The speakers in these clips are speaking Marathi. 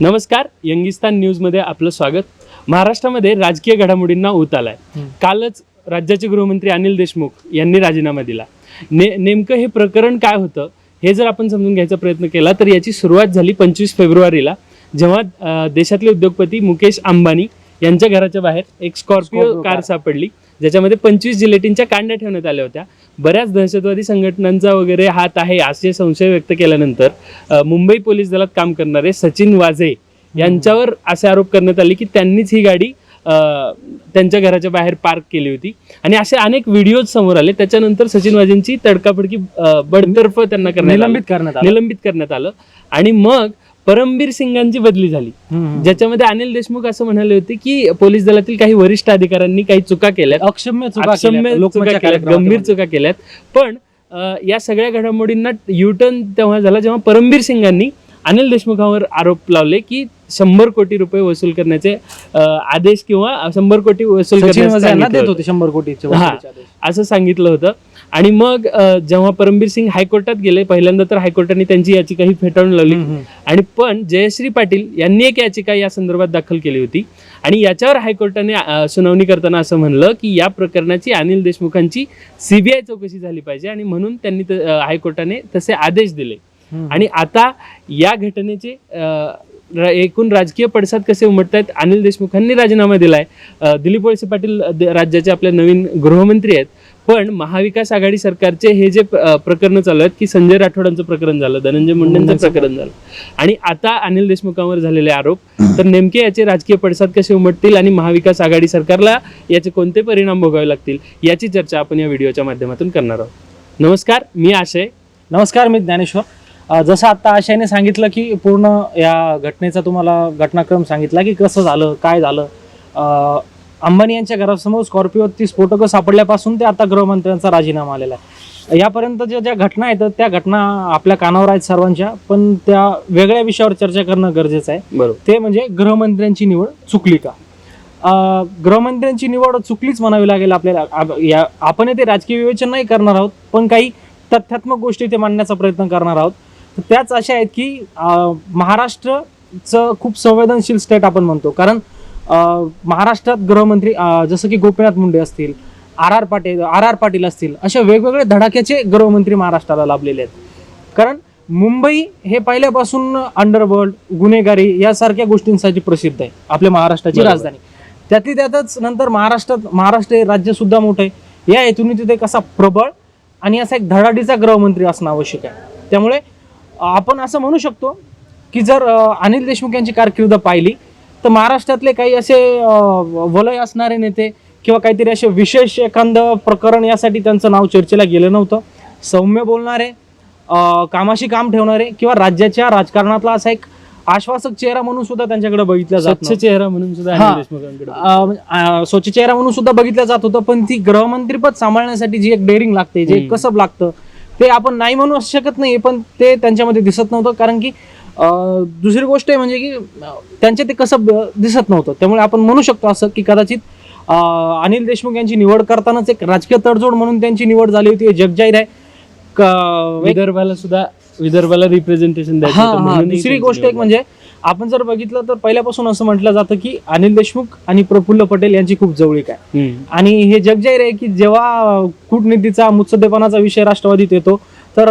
नमस्कार, यंगिस्तान न्यूजमध्ये आपलं स्वागत. महाराष्ट्रामध्ये राजकीय घडामोडींना ऊत आलाय. कालच राज्याचे गृहमंत्री अनिल देशमुख यांनी राजीनामा दिला. नेमकं हे प्रकरण काय होतं हे जर आपण समजून घ्यायचा प्रयत्न केला तर याची सुरुवात झाली 25 फेब्रुवारीला, जेव्हा देशातले उद्योगपती मुकेश अंबानी यांच्या घराच्या बाहेर एक स्कॉर्पिओ कार सापडली, ज्याच्यामध्ये 25 जिलेटिनच्या कांड्या ठेवण्यात आल्या होत्या. बऱ्याच दहशतवादी संघटनांचा वगैरे हात आहे असे संशय व्यक्त केल्यानंतर मुंबई पोलीस दलात काम करणारे सचिन वाझे यांच्यावर असे आरोप करण्यात आले की त्यांनीच ही गाडी त्यांच्या घराच्या बाहेर पार्क केली होती. आणि असे अनेक व्हिडिओज समोर आले. त्याच्यानंतर सचिन वाझेंची तडकाफडकी बडतर्फ त्यांना निलंबित करण्यात आलं. आणि मग परमबीर सिंगांची बदली झाली, ज्याच्यामध्ये अनिल देशमुख असं म्हणाले होते की पोलीस दलातील काही वरिष्ठ अधिकाऱ्यांनी काही चुका केल्यात, गंभीर चुका केल्यात. पण या सगळ्या घडामोडींना युटर्न तेव्हा झाला जेव्हा परमबीर सिंगांनी अनिल देशमुखांवर आरोप लावले की 100 कोटी रुपये वसूल करण्याचे आदेश किंवा 100 कोटी वसूल करण्याचे असं सांगितलं होतं. आणि मग जेव्हा परमबीर सिंग हायकोर्टात गेले, पहिल्यांदा तर हायकोर्टाने त्यांची याचिका ही फेटाळून लावली. आणि पण जयश्री पाटील यांनी एक याचिका या संदर्भात दाखल केली होती. आणि याच्यावर हायकोर्टाने सुनावणी करताना असं म्हणलं की या प्रकरणाची अनिल देशमुखांची CBI चौकशी झाली पाहिजे, आणि म्हणून त्यांनी हायकोर्टाने तसे आदेश दिले. आणि आता या घटनेचे एकूण राजकीय पडसाद कसे उमटत आहेत. अनिल देशमुखांनी राजीनामा दिलाय. दिलीप वळसे पाटील राज्याचे आपले नवीन गृहमंत्री आहेत. पण महाविकास आघाडी सरकारचे हे जे प्रकरण चालू आहेत की संजय राठोडांचं प्रकरण झालं, धनंजय मुंडेंचं प्रकरण झालं, आणि आता अनिल देशमुखांवर झालेले आरोप, तर नेमके याचे राजकीय पडसाद कसे उमटतील आणि महाविकास आघाडी सरकारला याचे कोणते परिणाम भोगावे लागतील याची चर्चा आपण या व्हिडिओच्या माध्यमातून करणार आहोत. नमस्कार, मी आशय. नमस्कार, मी ज्ञानेश्वर. जसं आता आशयने सांगितलं की पूर्ण या घटनेचा तुम्हाला घटनाक्रम सांगितला की कसं झालं, काय झालं. अंबानी यांच्या घरासमोर स्कॉर्पिओ स्फोटकं सापडल्यापासून ते आता गृहमंत्र्यांचा राजीनामा आलेला आहे. यापर्यंत ज्या घटना आहेत त्या घटना आपल्या कानावर आहेत सर्वांच्या, पण त्या वेगळ्या विषयावर चर्चा करणं गरजेचं आहे. बरोबर. ते म्हणजे गृहमंत्र्यांची निवड चुकली का. गृहमंत्र्यांची निवड चुकलीच म्हणावी लागेल आपल्याला. आपण ते राजकीय विवेचन नाही करणार आहोत, पण काही तथ्यात्मक गोष्टी ते मांडण्याचा प्रयत्न करणार आहोत. त्याच अशा आहेत की महाराष्ट्रचं खूप संवेदनशील स्टेट आपण म्हणतो, कारण महाराष्ट्रात गृहमंत्री जसं की गोपीनाथ मुंडे असतील, आर आर पाटील असतील, अशा वेगवेगळे धडाक्याचे गृहमंत्री महाराष्ट्राला लाभलेले आहेत. कारण मुंबई हे पहिल्यापासून अंडरवर्ल्ड, गुन्हेगारी यासारख्या गोष्टींसाठी प्रसिद्ध आहे, आपल्या महाराष्ट्राची राजधानी. त्यातली त्यातच नंतर महाराष्ट्र हे राज्य सुद्धा मोठं आहे. या हेतून तिथे कसा प्रबळ आणि असा एक धडाडीचा गृहमंत्री असणं आवश्यक आहे. त्यामुळे आपण असं म्हणू शकतो की जर अनिल देशमुख यांची कारकीर्द पाहिली तर महाराष्ट्रातले काही असे वलय असणारे नेते किंवा काहीतरी असे विशेष एखादं प्रकरण यासाठी त्यांचं नाव चर्चेला गेलं नव्हतं. सौम्य बोलणारे, कामाशी काम ठेवणारे किंवा राज्याच्या राजकारणातला असा एक आश्वासक चेहरा म्हणून सुद्धा त्यांच्याकडे बघितलं जात, स्वच्छ चेहरा म्हणून सुद्धा स्वच्छ चेहरा म्हणून सुद्धा बघितलं जात होतं. पण ती गृहमंत्रीपद सांभाळण्यासाठी जी एक डेअरिंग लागते, जे कसब लागतं, ते आपण नाही म्हणू शकत नाही, पण ते त्यांच्यामध्ये दिसत नव्हतं. कारण की दुसरी गोष्ट आहे म्हणजे की त्यांच्या ते कसब दिसत नव्हतं. त्यामुळे आपण म्हणू शकतो असं की कदाचित अनिल देशमुख यांची निवड करतानाच एक राजकीय तडजोड म्हणून त्यांची निवड झाली होती, हे जगजाहीर आहे. विदर्भाला रिप्रेझेंटेशन द्यायचं. दुसरी गोष्ट एक म्हणजे आपण जर बघितलं तर पहिल्यापासून असं म्हटलं जातं की अनिल देशमुख आणि प्रफुल्ल पटेल यांची खूप जवळीक आहे. आणि हे जगजाहीर आहे की जेव्हा कूटनीतीचा, मुत्सद्देपणाचा विषय राष्ट्रवादीत येतो तर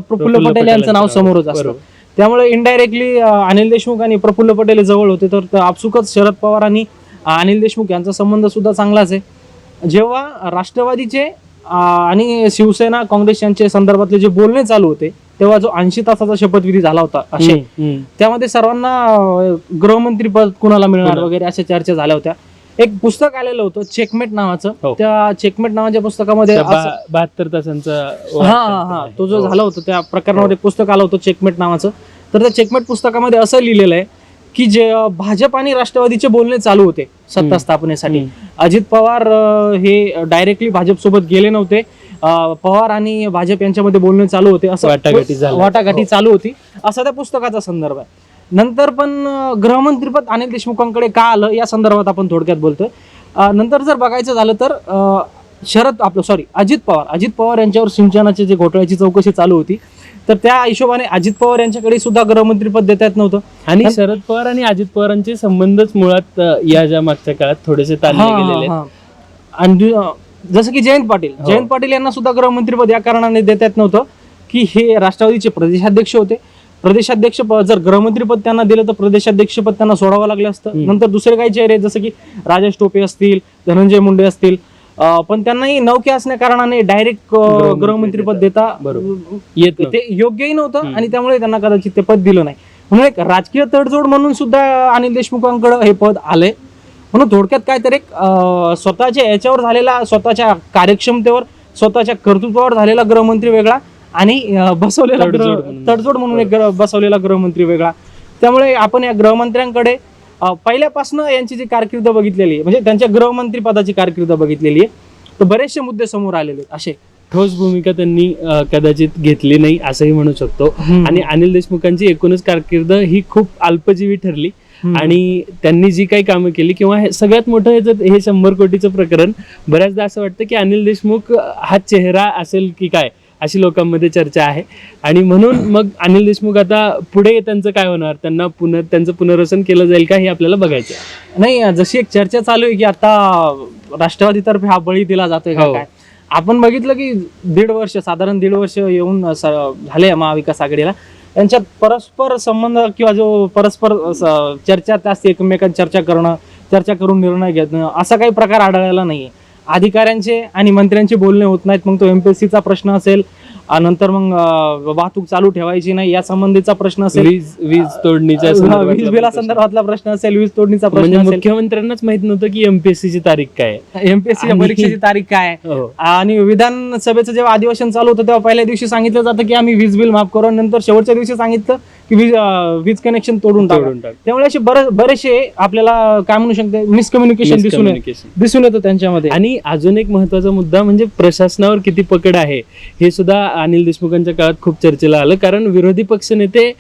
प्रफुल्ल पटेल यांचं नाव समोरच असतं. त्यामुळे इनडायरेक्टली अनिल देशमुख आणि प्रफुल्ल पटेल जवळ होते. तर आपसुकच शरद पवार आणि अनिल देशमुख यांचा संबंध सुद्धा चांगलाच आहे. जेव्हा राष्ट्रवादीचे आणि शिवसेना, काँग्रेस यांच्या संदर्भातले जे बोलणे चालू होते तेव्हा जो 80 तासाचा शपथविधी झाला होता असे, त्यामध्ये सर्वांना गृहमंत्री पद कुणाला मिळणार वगैरे अशा चर्चा झाल्या होत्या. एक पुस्तक आलेलं होतं चेकमेट नावाचं. त्या चेकमेट नावाच्या पुस्तकामध्ये 72 तासांचा तो जो झाला होता त्या प्रकरणामध्ये पुस्तक आलं होतं चेकमेट नावाचं. तर त्या चेकमेट पुस्तकामध्ये असं लिहिलेलं आहे की जे भाजप आणि राष्ट्रवादीचे बोलणे चालू होते सत्ता स्थापनेसाठी. अजित पवार हे डायरेक्टली भाजप सोबत गेले नव्हते. पवार आणि भाजप यांच्यामध्ये बोलणे चालू होते, असं वाटाघाटी चालू होती, असा त्या पुस्तकाचा संदर्भ आहे. नंतर पण गृहमंत्रीपद अनिल देशमुखांकडे का आलं या संदर्भात आपण थोडक्यात बोलतोय. नंतर जर बघायचं झालं तर अजित पवार यांच्यावर सिंचनाची जे घोटाळ्याची चौकशी चालू होती तर त्या हिशोबाने अजित पवार यांच्याकडे सुद्धा गृहमंत्रीपद देता येत नव्हतं. आणि शरद पवार आणि अजित पवारांचे संबंधच मुळात या ज्या मागच्या काळात थोडेसे ताणले गेलेले आहेत. आणि जसं की जयंत पाटील यांना सुद्धा गृहमंत्रीपद या कारणाने देता येत नव्हतं की हे राष्ट्रवादीचे प्रदेशाध्यक्ष होते. प्रदेशाध्यक्ष जर गृहमंत्रीपद त्यांना दिलं तर प्रदेशाध्यक्षपद त्यांना सोडावं लागलं असतं. नंतर दुसरे काही चेहरे जसं की राजेश टोपे असतील, धनंजय मुंडे असतील, पण त्यांनाही नौके असण्या कारणाने डायरेक्ट गृहमंत्रीपद देता येत ते योग्यही नव्हतं आणि त्यामुळे त्यांना कदाचित ते पद दिलं नाही. म्हणून एक राजकीय तडजोड म्हणून सुद्धा अनिल देशमुखांकडे हे पद आलंय. म्हणून थोडक्यात काय तर एक स्वतःच्या याच्यावर झालेला, स्वतःच्या कार्यक्षमतेवर, स्वतःच्या कर्तृत्वावर झालेला गृहमंत्री वेगळा आणि बसवलेला तडजोड म्हणून एक बसवलेला गृहमंत्री वेगळा. त्यामुळे आपण या गृहमंत्र्यांकडे पहिल्यापासून यांची जी कारकीर्द बघितलेली आहे, म्हणजे त्यांच्या गृहमंत्री पदाची कारकीर्द बघितलेली आहे, तर बरेचसे मुद्दे समोर आलेले आहेत. असे ठोस भूमिका त्यांनी कदाचित घेतली नाही असंही म्हणू शकतो. आणि अनिल देशमुखांची एकूणच कारकीर्द ही खूप अल्पजीवी ठरली. आणि त्यांनी जी काही कामं केली किंवा सगळ्यात मोठं हे 100 कोटीचं प्रकरण, बऱ्याचदा असं वाटतं की अनिल देशमुख हा चेहरा असेल की काय अशी लोकांमध्ये चर्चा आहे. आणि म्हणून मग अनिल देशमुख आता पुढे त्यांचं काय होणार, त्यांचं पुनर्वसन केलं जाईल का हे आपल्याला बघायचं आहे. नाही, जशी एक चर्चा चालू आहे की आता राष्ट्रवादीतर्फे हा बळी दिला जातोय का काय. आपण बघितलं की साधारण दीड वर्ष येऊन झाले महाविकास आघाडीला. त्यांच्यात परस्पर संबंध किंवा जो परस्पर चर्चा असते, एकमेकांत चर्चा करून निर्णय घेणं, असा काही प्रकार आढळलेला नाहीये. अधिकाऱ्यांचे आणि मंत्र्यांचे बोलणे होत नाहीत. मग तो एमपीएससीचा प्रश्न असेल, नंतर मग वाहतूक चालू ठेवायची नाही या संबंधीचा प्रश्न असेल, वीज तोडणीच्या वीज बिलासंदर्भातला प्रश्न असेल, वीज तोडणीचा प्रश्न म्हणजे असेल. मुख्यमंत्र्यांनाच माहित नव्हतं की एमपीएससी ची तारीख काय, एमपीएससीच्या परीक्षेची तारीख काय. आणि विधानसभेचं जेव्हा अधिवेशन चालू होतं तेव्हा पहिल्या दिवशी सांगितलं जातं की आम्ही वीज बिल माफ करू, नंतर शेवटच्या दिवशी सांगितलं की वीज कनेक्शन तोडून टाकू. त्यामुळे असे बरेचसे आपल्याला काय म्हणू शकते मिसकम्युनिकेशन दिसून येतं त्यांच्यामध्ये. आणि अजून एक महत्वाचा मुद्दा म्हणजे प्रशासनावर किती पकड आहे हे सुद्धा अनिल देशमुखांच्या काळात खूप चर्चेला आलं. कारण विरोधी पक्ष नेते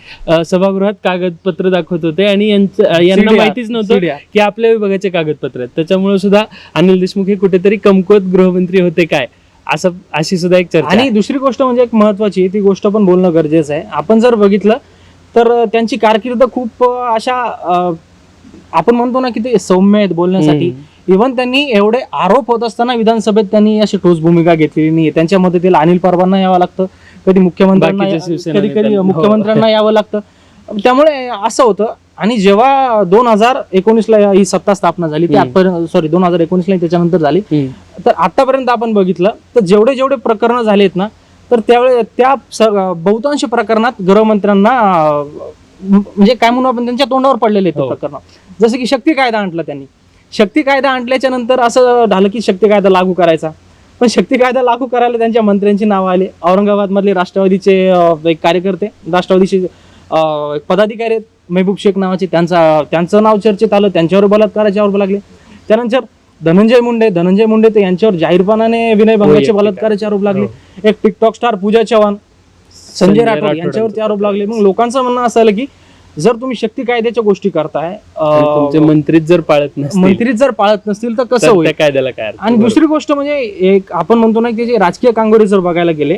सभागृहात कागदपत्र दाखवत होते आणि यांना माहितीच नव्हतं की आपल्या विभागाचे कागदपत्र आहेत. त्याच्यामुळे सुद्धा अनिल देशमुख हे कुठेतरी कमकुवत गृहमंत्री होते काय अशी सुद्धा एक चर्चा. आणि दुसरी गोष्ट म्हणजे एक महत्वाची, ती गोष्ट पण बोलणं गरजेचं आहे. आपण जर बघितलं तर त्यांची कारकीर्द खूप अशा आपण म्हणतो ना की ते सौम्य आहेत बोलण्यासाठी. इव्हन त्यांनी एवढे आरोप होत असताना विधानसभेत त्यांनी अशी ठोस भूमिका घेतलेली नाही. त्यांच्या मदतीला अनिल परबांना यावं लागतं, कधी मुख्यमंत्र्यांना यावं लागतं. त्यामुळे असं होतं. आणि जेव्हा 2019ला ही सत्ता स्थापना झाली, 2019ला त्याच्यानंतर झाली, तर आतापर्यंत आपण बघितलं तर जेवढे प्रकरणं झालेत ना, तर त्यावेळेस त्या बहुतांश प्रकरणात गृहमंत्र्यांना म्हणजे काय म्हणू आपण त्यांच्या तोंडावर पडलेले आहेत प्रकरण. जसं की शक्ती कायदा आणला त्यांनी. शक्ती कायदा आणल्याच्या नंतर असं झालं की शक्ती कायदा लागू करायचा, पण शक्ती कायदा लागू करायला त्यांच्या मंत्र्यांची नावं आली. औरंगाबाद मधले राष्ट्रवादीचे एक कार्यकर्ते, राष्ट्रवादीचे पदाधिकारी आहेत, महबूब शेख नावाचे, त्यांचं नाव चर्चेत आलं. त्यांच्यावर बलात्काराचे आरोप लागले. त्यानंतर धनंजय मुंडे तर यांच्यावर जाहीरपणाने विनयभंगाचे बलात्काराचे आरोप लागले. एक टिकटॉक स्टार पूजा चव्हाण, संजय राठोड यांच्यावरती आरोप लागले. मग लोकांचं म्हणणं असं आलं की जर तुम्ही शक्ती कायद्याच्या गोष्टी करताय, मंत्रीच जर पाळत नसतील तर कसं होईल कायद्याला काय. आणि दुसरी गोष्ट म्हणजे एक आपण म्हणतो ना की जे राजकीय कांगोरी जर बघायला गेले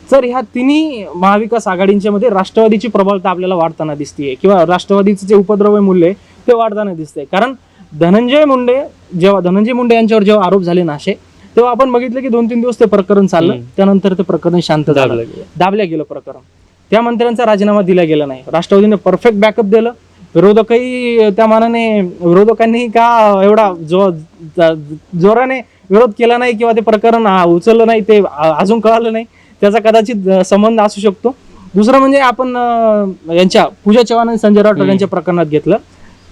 तर ह्या तिन्ही महाविकास आघाडींच्या मध्ये राष्ट्रवादीची प्रबळता आपल्याला वाढताना दिसतेय किंवा राष्ट्रवादीचे जे उपद्रवी मूल्य आहे ते वाढताना दिसतंय. कारण धनंजय मुंडे यांच्यावर जेव्हा आरोप झाले नाशे, तेव्हा आपण बघितलं की 2-3 दिवस ते प्रकरण चाललं. त्यानंतर ते प्रकरण शांत झालं, दाबल्या गेलं प्रकरण. त्या मंत्र्यांचा राजीनामा दिला गेला नाही. राष्ट्रवादीने परफेक्ट बॅकअप दिलं. विरोधकही त्या मानाने, विरोधकांनी का एवढा जोराने विरोध केला नाही किंवा ते प्रकरण उचललं नाही ते अजून कळालं नाही. त्याचा कदाचित संबंध असू शकतो. दुसरं म्हणजे आपण यांच्या पूजा चव्हाण आणि संजय राठोड यांच्या प्रकरणात घेतलं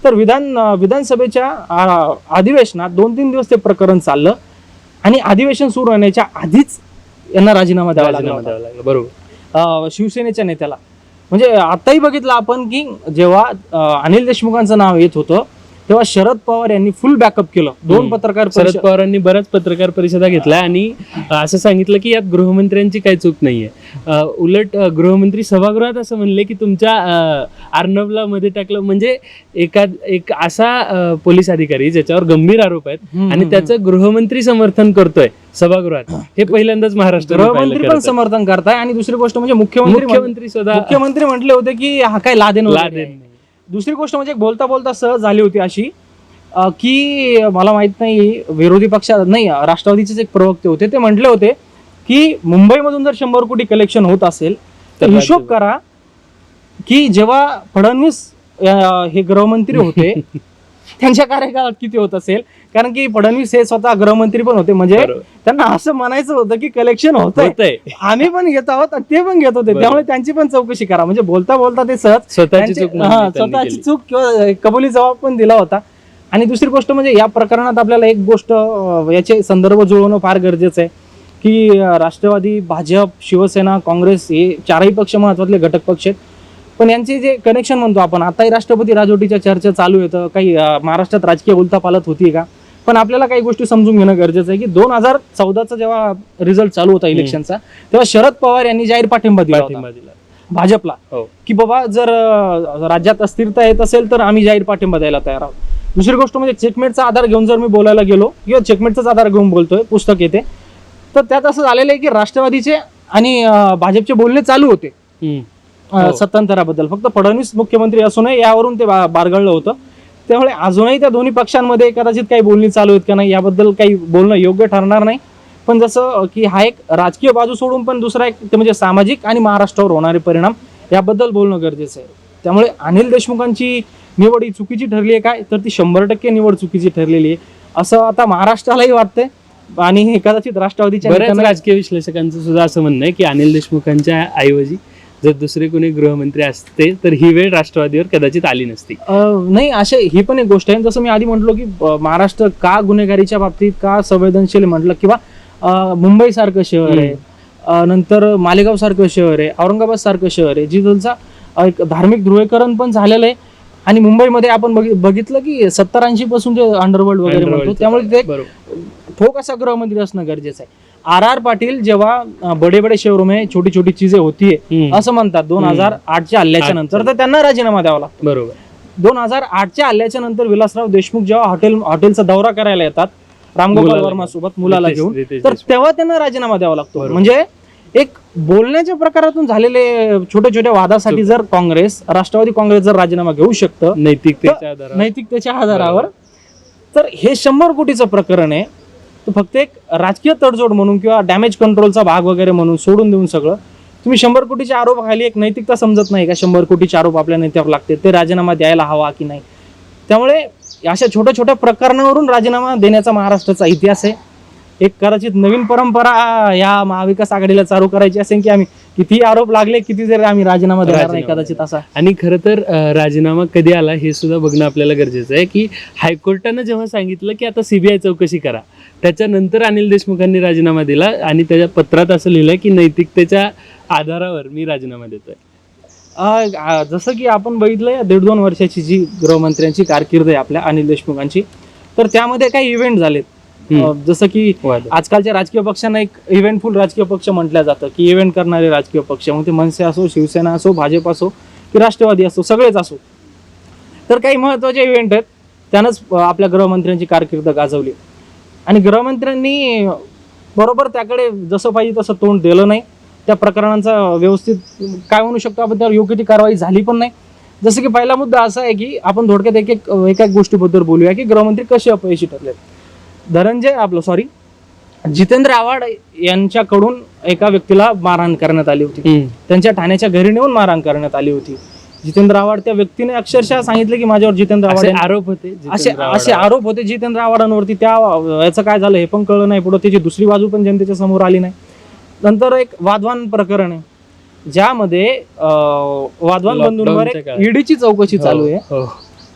तर विधानसभेच्या अधिवेशनात 2-3 दिवस ते प्रकरण चाललं आणि अधिवेशन सुरू होण्याच्या आधीच यांना राजीनामा द्यावा लागला. बरोबर. शिवसेनेच्या नेत्याला. म्हणजे आताही बघितलं आपण की जेव्हा अनिल देशमुखांचं नाव येत होतं तेव्हा शरद पवार यांनी फुल बॅकअप केलं. दोन पत्रकार शरद पवारांनी बऱ्याच पत्रकार परिषदा घेतल्या आणि असं सांगितलं की यात गृहमंत्र्यांची काही चूक नाहीये. उलट गृहमंत्री सभागृहात असं म्हणले की तुमच्या अर्णवला मध्ये टाकलं, म्हणजे एक असा पोलीस अधिकारी ज्याच्यावर गंभीर आरोप आहेत आणि त्याचं गृहमंत्री समर्थन करतोय सभागृहात, हे पहिल्यांदाच महाराष्ट्र गृहमंत्री पण समर्थन करताय. आणि दुसरी गोष्ट म्हणजे मुख्यमंत्री म्हटले होते की हा काय लादेन. दुसरी गोष्ट म्हणजे बोलता बोलता सहज झाली होती अशी की मला माहित नाही विरोधी पक्षात नाही राष्ट्रवादीचेच एक प्रवक्ते होते, ते म्हटले होते की मुंबईमधून जर 100 कोटी कलेक्शन होत असेल तर हिशोब करा की जेव्हा फडणवीस हे गृहमंत्री होते त्यांच्या कार्यकाळात किती होत असेल. कारण की फडणवीस हे स्वतः गृहमंत्री पण होते, म्हणजे त्यांना असं म्हणायचं होतं की कलेक्शन होतंय, आम्ही पण घेत आहोत ते पण घेत होते, त्यामुळे त्यांची पण चौकशी करा. म्हणजे बोलता बोलता ते सहज स्वतःची चूक किंवा कबुली जबाब पण दिला होता. आणि दुसरी गोष्ट म्हणजे या प्रकरणात आपल्याला एक गोष्ट याचे संदर्भ जुळवणं फार गरजेचं आहे की राष्ट्रवादी, भाजप, शिवसेना, काँग्रेस हे चारही पक्ष महत्वाचे घटक पक्ष आहेत, पण यांचे जे कनेक्शन म्हणतो आपण, आताही राष्ट्रपती राजवटीच्या चर्चा चालू येतं, काही महाराष्ट्रात राजकीय उलथापालथ होती का, पण आपल्याला काही गोष्टी समजून घेणं गरजेचं आहे की 2014चा जेव्हा रिझल्ट चालू होता इलेक्शनचा, तेव्हा शरद पवार यांनी जाहीर पाठिंबा दिला भाजपला की बाबा जर राज्यात अस्थिरता येत असेल तर आम्ही जाहीर पाठिंबा द्यायला तयार आहोत. दुसरी गोष्ट म्हणजे चेकमेटचा आधार घेऊन जर मी बोलायला गेलो किंवा चेकमेटचाच आधार घेऊन बोलतोय, पुस्तक येते, तर त्यात असं झालेलं आहे की राष्ट्रवादीचे आणि भाजपचे बोलणे चालू होते सत्तांतराबद्दल. फक्त फडणवीस मुख्यमंत्री असू नये यावरून ते बारगळलं होतं. त्यामुळे अजूनही त्या दोन्ही पक्षांमध्ये कदाचित काही बोलणी चालू आहेत का नाही याबद्दल काही बोलणं योग्य ठरणार नाही. पण जसं की हा एक राजकीय बाजू सोडून पण दुसरा एक ते म्हणजे सामाजिक आणि महाराष्ट्रावर होणारे परिणाम याबद्दल बोलणं गरजेचं आहे. त्यामुळे अनिल देशमुखांची निवड ही चुकीची ठरली आहे काय, तर ती 100% निवड चुकीची ठरलेली आहे असं आता महाराष्ट्रालाही वाटतंय. आणि हे कदाचित राष्ट्रवादीच्या बऱ्याच राजकीय विश्लेषकांचं सुद्धा असं म्हणणं आहे की अनिल देशमुखांच्या ऐवजी जर दुसरे कोणी गृहमंत्री असते तर ही वेळ राष्ट्रवादीवर कदाचित आली नसती. नाही, असे ही पण एक गोष्ट आहे. जसं मी आधी म्हटलो की महाराष्ट्र का गुन्हेगारीच्या बाबतीत का संवेदनशील म्हटलं, किंवा मुंबई सारखं शहर आहे, नंतर मालेगाव सारखं शहर आहे, औरंगाबाद सारखं शहर आहे, जिथलचा एक धार्मिक ध्रुवीकरण पण झालेलं आहे. आणि मुंबईमध्ये आपण बघितलं की 70-80 पासून जे अंडरवर्ल्ड वगैरे म्हणतो, त्यामुळे ते ठोक असा गृहमंत्री असणं गरजेचं आहे. RR पाटील जेव्हा बडे बडे शहरों में छोटी छोटी चीजें होती है असं म्हणतात 2008च्या हल्ल्याच्या नंतर, तर त्यांना राजीनामा द्यावा लागतो. बरोबर. 2008च्या हल्ल्याच्या नंतर विलासराव देशमुख जेव्हा हॉटेलचा दौरा करायला येतात रामगोपाल वर्मा सोबत मुलाला घेऊन, तर तेव्हा त्यांना राजीनामा द्यावा लागतो. म्हणजे एक बोलण्याच्या प्रकारातून झालेले छोट्या छोट्या वादासाठी जर राष्ट्रवादी काँग्रेस जर राजीनामा घेऊ शकतं नैतिकतेच्या आधारावर, तर हे 100 कोटीचं प्रकरण आहे. तर फक्त एक राजकीय तडजोड म्हणून किंवा डॅमेज कंट्रोलचा भाग वगैरे म्हणून सोडून देऊन सगळं तुम्ही 100 कोटीच्या आरोपाखाली एक नैतिकता समजत नाही का, 100 कोटीचे आरोप आपल्या नेत्यावर लागते, ते राजीनामा द्यायला हवा की नाही. त्यामुळे अशा छोट्या छोट्या प्रकरणावरून राजीनामा देण्याचा महाराष्ट्राचा इतिहास आहे. एक कदाचित नवीन परंपरा या महाविकास आघाडीला चालू करायची असेल की आम्ही किती आरोप लागले किती जरी आम्ही राजीनामा देणार नाही कदाचित असा. आणि खरं तर राजीनामा कधी आला हे सुद्धा बघणं आपल्याला गरजेचं आहे की हायकोर्टानं जेव्हा सांगितलं की आता CBI चौकशी करा, त्याच्यानंतर अनिल देशमुखांनी राजीनामा दिला आणि त्याच्या पत्रात असं लिहिलंय की नैतिकतेच्या आधारावर मी राजीनामा देतोय. जसं की आपण बघितलंय 1.5-2 वर्षाची जी गृहमंत्र्यांची कारकीर्द आहे आपल्या अनिल देशमुखांची, तर त्यामध्ये काही इव्हेंट झालेत. जसं की आजकालच्या राजकीय पक्षांना एक इव्हेंटफुल राजकीय पक्ष म्हटलं जातं की इव्हेंट करणारे राजकीय पक्ष, मग ते मनसे असो, शिवसेना असो, भाजप असो की राष्ट्रवादी असो, सगळेच असो. तर काही महत्वाचे इव्हेंट आहेत, त्यानंच आपल्या गृहमंत्र्यांची कारकीर्द गाजवली. आणि गृहमंत्र्यांनी बरोबर त्याकडे जसं पाहिजे तसं तोंड दिलं नाही. त्या प्रकरणांचा व्यवस्थित काय म्हणू शकतो आपण, त्यावर योग्य ती कारवाई झाली पण नाही. जसं की पहिला मुद्दा असा आहे की आपण थोडक्यात एका गोष्टीबद्दल बोलूया की गृहमंत्री कसे अपयशी ठरले. जितेंद्र आव्हाड यांच्याकडून एका व्यक्तीला मारहाण करण्यात आली होती, त्यांच्या ठाण्याच्या घरी नेऊन मारहाण करण्यात आली होती. जितेंद्र आव्हाड त्या व्यक्तीने अक्षरशः सांगितलं की माझ्यावर जितेंद्र आव्हाड आरोप होते, असे आरोप होते जितेंद्र आव्हाडांवरती. त्या याचं काय झालं हे पण कळलं नाही, पुढे त्याची दुसरी बाजू पण जनतेच्या समोर आली नाही. नंतर एक वाधवान प्रकरण आहे ज्यामध्ये वाधवान बंधूंवर ईडीची चौकशी चालू आहे.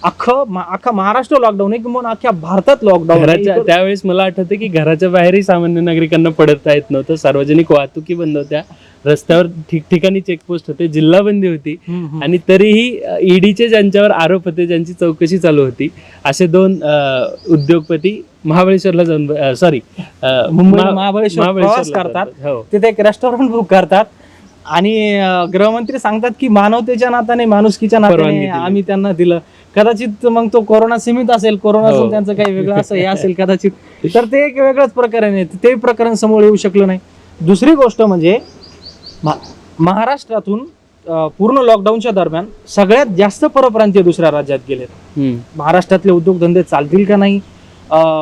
अख्खा महाराष्ट्र लॉकडाऊन आहे किंवा अख्ख्या भारतात लॉकडाऊन घराच्या त्यावेळेस मला आठवतं की घराच्या बाहेरही सामान्य नागरिकांना पडता येत नव्हतं. सार्वजनिक वाहतुकी बंद होत्या, रस्त्यावर ठिकठिकाणी चेकपोस्ट होते, जिल्हाबंदी होती आणि तरीही ईडीचे ज्यांच्यावर आरोप होते, ज्यांची चौकशी चालू होती, असे 2 उद्योगपती महाबळेश्वरला जाऊन महाबळेश्वर प्रवास करतात. हो. तिथे एक रेस्टॉरंट बुक करतात आणि गृहमंत्री सांगतात की मानवतेच्या नात्याने, माणुसकीच्या परवानगी नात्याने दिली. आम्ही त्यांना दिलं. कदाचित मग तो कोरोना सीमित असेल, कोरोना हो. त्यांचं काही वेगळं असं हे असेल कदाचित, तर ते एक वेगळंच प्रकरण आहे. ते प्रकरण समोर येऊ शकलं नाही. दुसरी गोष्ट म्हणजे महाराष्ट्रातून पूर्ण लॉकडाऊनच्या दरम्यान सगळ्यात जास्त परप्रांतीय दुसऱ्या राज्यात गेलेत. महाराष्ट्रातले उद्योगधंदे चालतील का नाही,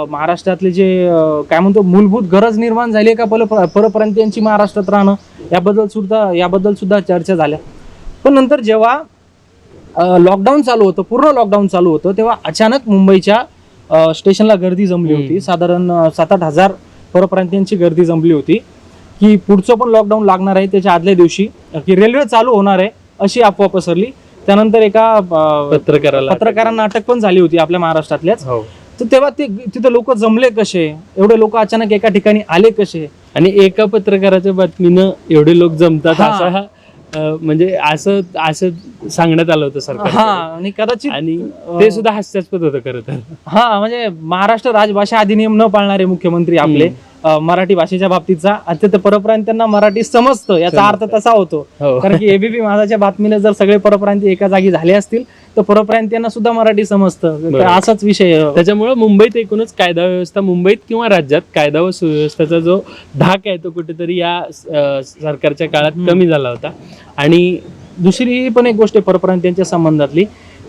महाराष्ट्रातले जे काय म्हणतो मूलभूत गरज निर्माण झाली आहे का परप्रांतीयांची महाराष्ट्रात राहणं, याबद्दल सुद्धा चर्चा झाल्या. पण नंतर जेव्हा लॉकडाऊन चालू होतं, पूर्ण लॉकडाऊन चालू होतं, तेव्हा अचानक मुंबईच्या स्टेशनला गर्दी जमली होती. साधारण 7-8 हजार परप्रांतीयांची गर्दी जमली होती की पुढचं पण लॉकडाऊन लागणार आहे त्याच्या आदल्या दिवशी, की रेल्वे चालू होणार आहे अशी अफवा पसरली. त्यानंतर एका पत्रकारांना अटक पण झाली होती आपल्या महाराष्ट्रातल्याच. हो. तर तेव्हा ते तिथे लोक जमले कसे, एवढे लोक अचानक एका ठिकाणी आले कसे, आणि एका पत्रकाराच्या बातमीनं एवढे लोक जमतात हा. असा म्हणजे असं सांगण्यात आलं होतं सरकार. आणि कदाचित आणि ते सुद्धा हास्यास्पद होतं खरं तर. म्हणजे महाराष्ट्र राजभाषा अधिनियम न पाळणारे मुख्यमंत्री आपले, मराठी भाषेच्या बाबतीचा, अत्यंत परप्रांतीयांना मराठी समजतं याचा अर्थ तसा होतो. हो. कारण की एबीपी माझाच्या बातमीने जर सगळे परप्रांतीय एका जागी झाले असतील तर परप्रांतीयांना सुद्धा मराठी समजतं. तर बरोबर. असाच विषय. त्याच्यामुळे मुंबईत एकूणच कायदा व्यवस्था, मुंबईत किंवा राज्यात कायदा व सुव्यवस्थेचा जो धाक आहे तो कुठेतरी या सरकारच्या काळात कमी झाला होता. आणि दुसरी पण एक गोष्ट आहे परप्रांतीयांच्या संबंधातली,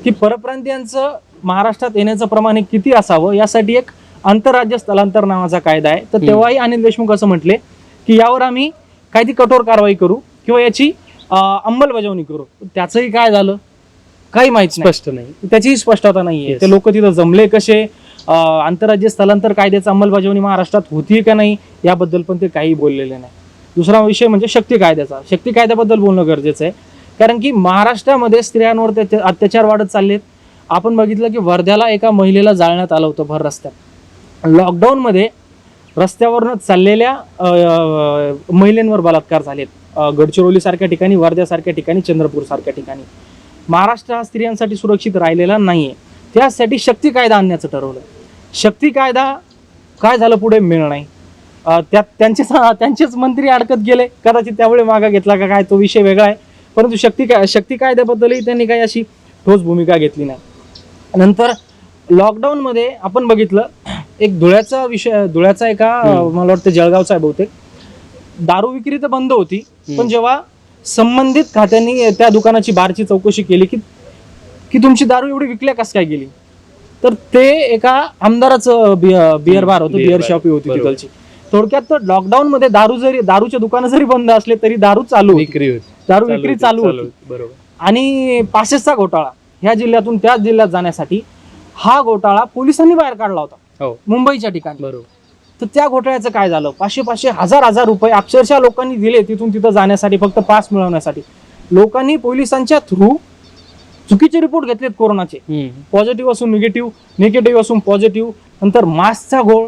की परप्रांतीयांचं महाराष्ट्रात येण्याचं प्रमाण हे किती असावं यासाठी एक आंतरराज्य स्थलांतर नावाचा कायदा आहे. तर तेव्हाही अनिल देशमुख असं म्हटले की यावर आम्ही काही ती कठोर कारवाई करू किंवा याची अंमलबजावणी करू. त्याचंही काय झालं काही माहित स्पष्ट नाही, त्याचीही स्पष्टता नाहीये. Yes. ते लोक तिथं जमले कसे, आंतरराज्य स्थलांतर कायद्याची अंमलबजावणी महाराष्ट्रात होती का नाही याबद्दल पण ते काही बोललेले नाही. दुसरा विषय म्हणजे शक्ती कायद्याचा. शक्ती कायद्याबद्दल बोलणं गरजेचं आहे, कारण की महाराष्ट्रामध्ये स्त्रियांवर अत्याचार वाढत चाललेत. आपण बघितलं की वर्ध्याला एका महिलेला जाळण्यात आलं होतं भर रस्त्यात. लॉकडाऊनमध्ये रस्त्यावरनं चाललेल्या महिलांवर बलात्कार झालेत. गडचिरोली सारख्या ठिकाणी, वर्ध्यासारख्या ठिकाणी, चंद्रपूर सारख्या ठिकाणी. महाराष्ट्र हा स्त्रियांसाठी सुरक्षित राहिलेला नाहीये. त्यासाठी शक्ती कायदा आणण्याचं ठरवलं. शक्ती कायदा काय झालं पुढे मिळणार नाही. त्यात त्यांचेच मंत्री अडकत गेले, कदाचित त्यामुळे मागा घेतला का काय तो विषय वेगळा आहे. परंतु शक्ती कायद्याबद्दलही त्यांनी काही अशी ठोस भूमिका घेतली नाही. नंतर लॉकडाऊन मध्ये आपण बघितलं एक धुळ्याचा एका मला वाटतं जळगावचा आहे बहुतेक, दारू विक्री तर बंद होती, पण जेव्हा संबंधित खात्यांनी त्या दुकानाची बारची चौकशी केली की तुमची दारू एवढी विकल्या कस काय गेली, तर ते एका आमदाराचं बिअर बार होतं, बिअर शॉप होती तिथलची. थोडक्यात तर लॉकडाऊन मध्ये दारूचे दुकानं जरी बंद असले तरी दारू विक्री चालू होती. बरोबर. आणि पासेसचा घोटाळा ह्या जिल्ह्यातून त्याच जिल्ह्यात जाण्यासाठी हा घोटाळा पोलिसांनी बाहेर काढला होता मुंबईच्या ठिकाणी. बरोबर. तर त्या घोटाळ्याचं काय झालं, 500 हजार रुपये अक्षरशः लोकांनी दिले तिथून तिथं जाण्यासाठी, फक्त पास मिळवण्यासाठी. लोकांनी पोलिसांच्या थ्रू चुकीचे रिपोर्ट घेतलेत कोरोनाचे, पॉझिटिव्ह असून निगेटिव्ह, निगेटिव्ह असून पॉझिटिव्ह. नंतर मास्कचा घोळ,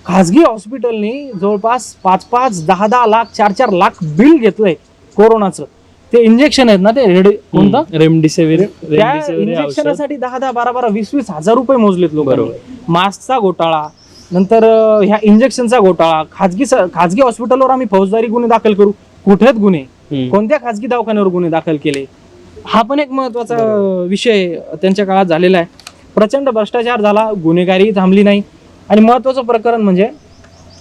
खासगी हॉस्पिटलनी जवळपास 5-5, 10-10 लाख, 4-4 लाख बिल घेतलंय कोरोनाचं. ते इंजेक्शन आहेत ना, ते कोणतं रेमडेसिवीर, त्या इंजेक्शनासाठी 10-10, 12-12, 20-20 हजार रुपये मोजलेत लोकांनी. मास्कचा घोटाळा, नंतर ह्या इंजेक्शनचा घोटाळा, खाजगी हॉस्पिटलवर आम्ही फौजदारी गुन्हे दाखल करू. कुठेच गुन्हे, कोणत्या खाजगी दवाखान्यावर गुन्हे दाखल केले, हा पण एक महत्वाचा विषय त्यांच्या काळात झालेला आहे. प्रचंड भ्रष्टाचार झाला, गुन्हेगारी थांबली नाही. आणि महत्वाचं प्रकरण म्हणजे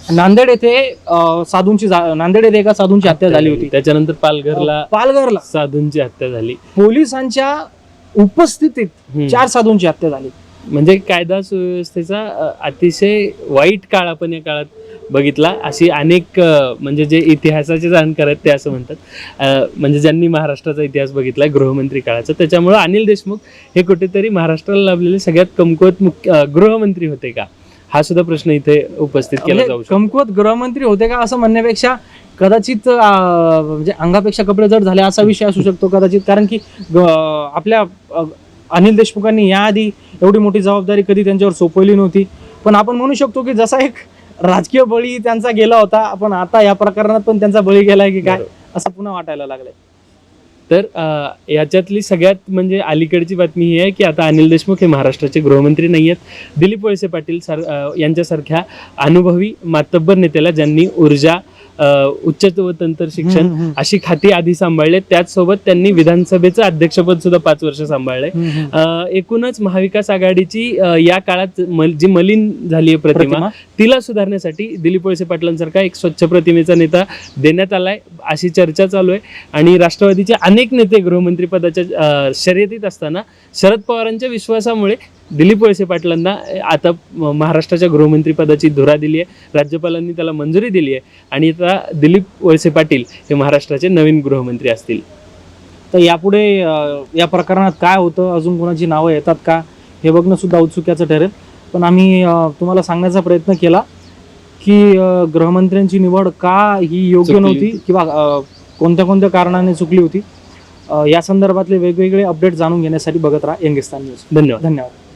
नांदेड येथे एका साधूंची हत्या झाली होती. त्याच्यानंतर पालघरला साधूंची हत्या झाली. पोलिसांच्या उपस्थितीत 4 साधूंची हत्या झाली. म्हणजे कायदा सुव्यवस्थेचा अतिशय वाईट काळ आपण या काळात बघितला. अशी अनेक म्हणजे जे इतिहासाचे जाणकार आहेत ते असं म्हणतात, म्हणजे ज्यांनी महाराष्ट्राचा इतिहास बघितलाय गृहमंत्री काळाचा, त्याच्यामुळे अनिल देशमुख हे कुठेतरी महाराष्ट्राला लाभलेले सगळ्यात कमकुवत गृहमंत्री होते का, हा सुद्धा प्रश्न इथे उपस्थित केला जाऊ शकतो. कमकुवत गृहमंत्री होते का असं म्हणण्यापेक्षा कदाचित म्हणजे अंगापेक्षा कपडे जड झाले असा विषय असू शकतो कदाचित. कारण की आपल्या अनिल देशमुखांनी याआधी एवढी मोठी जबाबदारी कधी त्यांच्यावर सोपवली नव्हती. पण आपण म्हणू शकतो की जसा एक राजकीय बळी त्यांचा गेला होता, पण आता या प्रकरणात पण त्यांचा बळी गेलाय की काय असं पुन्हा वाटायला लागलंय. तर याच्यातली सगळ्यात म्हणजे अलीकडची बातमी ही आहे की आता अनिल देशमुख हे महाराष्ट्राचे गृहमंत्री नाही आहेत. दिलीप वळसे पाटील यांच्यासारख्या अनुभवी मातब्बर नेत्याला, ज्यांनी ऊर्जा, उच्च व तंत्र शिक्षण अशी खाती आधी सांभाळले, त्याचसोबत त्यांनी विधानसभेचं अध्यक्षपद सुद्धा 5 वर्ष सांभाळलंय. एकूणच महाविकास आघाडीची या काळात जी मलिन झाली आहे प्रतिमा, तिला सुधारण्यासाठी दिलीप वळसे पाटलांसारखा एक स्वच्छ प्रतिमेचा नेता देण्यात आलाय अशी चर्चा चालू आहे. आणि राष्ट्रवादीचे अनेक नेते गृहमंत्री पदाच्या शर्यतीत असताना शरद पवारांच्या विश्वासामुळे दिलीप वळसे पाटलांना आता महाराष्ट्राच्या गृहमंत्री पदाची धुरा दिली आहे. राज्यपालांनी त्याला मंजुरी दिली आहे आणि आता दिलीप वळसे पाटील हे महाराष्ट्राचे नवीन गृहमंत्री असतील. तर यापुढे या प्रकरणात काय होतं, अजून कोणाची नावं येतात का, हे बघणं सुद्धा औत्सुक्याचं ठरेल. पण आम्ही तुम्हाला सांगण्याचा प्रयत्न केला की गृहमंत्र्यांची निवड का ही योग्य नव्हती किंवा कोणत्या कोणत्या कारणाने चुकली होती. या संदर्भातले वेगवेगळे अपडेट जाणून घेण्यासाठी बघत राहा यंगिस्तान न्यूज. धन्यवाद. धन्यवाद.